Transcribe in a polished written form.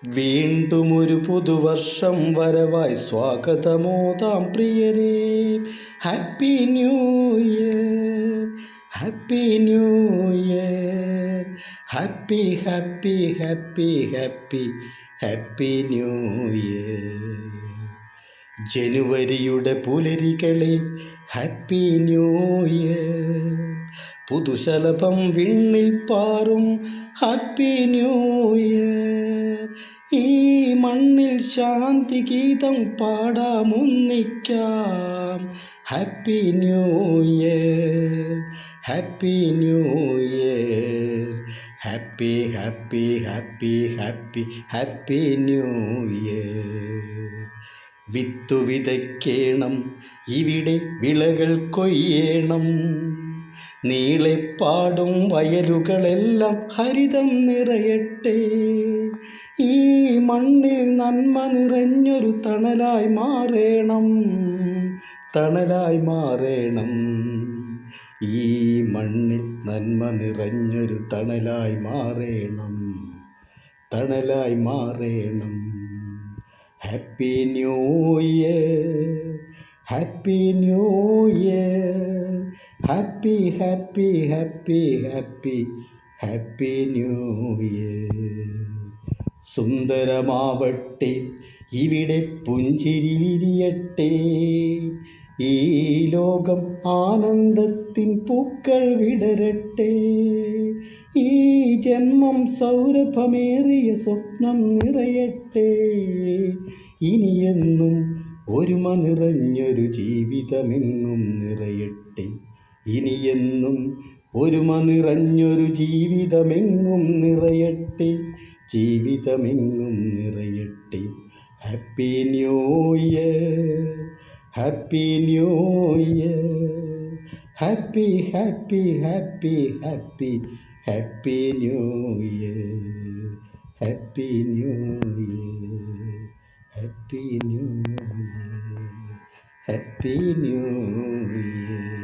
വീണ്ടും ഒരു പുതുവർഷം വരവായി സ്വാഗതമോദാം പ്രിയരേ. Happy new year, happy new year, happy happy happy happy happy new year. ജനുവരിയുടെ പുലരികളെ ഹാപ്പി ന്യൂ ഇയർ. പുതുശലഭം വിണ്ണിൽ പാറും ഹാപ്പി ന്യൂ ഇയർ. ഈ മണ്ണിൽ ശാന്തി ഗീതം പാടാമൊന്നിക്കാം happy new year, happy new year, happy happy happy happy happy new year. വിത്തു വിതയ്ക്കേണം, ഇവിടെ വിളകൾ കൊയ്യേണം. നീളെ പാടും വയലുകളെല്ലാം ഹരിതം നിറയട്ടെ. ഈ മണ്ണിൽ നന്മ നിറഞ്ഞൊരു തണലായി മാറേണം, തണലായി മാറേണം. ഈ മണ്ണിൽ നന്മ നിറഞ്ഞൊരു തണലായി മാറേണം, തണലായി മാറേണം. Happy new year, happy new year, happy happy happy happy happy new year. സുന്ദരമാവട്ടെ, ഇവിടെ പുഞ്ചിരി വിരിയട്ടെ. ഈ ലോകം ആനന്ദത്തിൻ പൂക്കൾ വിടരട്ടെ. ഈ ജന്മം സൗരഭമേറിയ സ്വപ്നം നിറയട്ടെ. ഇനിയെന്നും ഒരുമ നിറഞ്ഞൊരു ജീവിതമെങ്ങും നിറയട്ടെ. ഇനിയെന്നും ഒരുമ നിറഞ്ഞൊരു ജീവിതമെങ്ങും നിറയട്ടെ, ജീവിതമെങ്ങും നിറയട്ടെ. Happy new year, happy new year, happy happy happy happy happy new year, happy new year, happy new year, happy new year.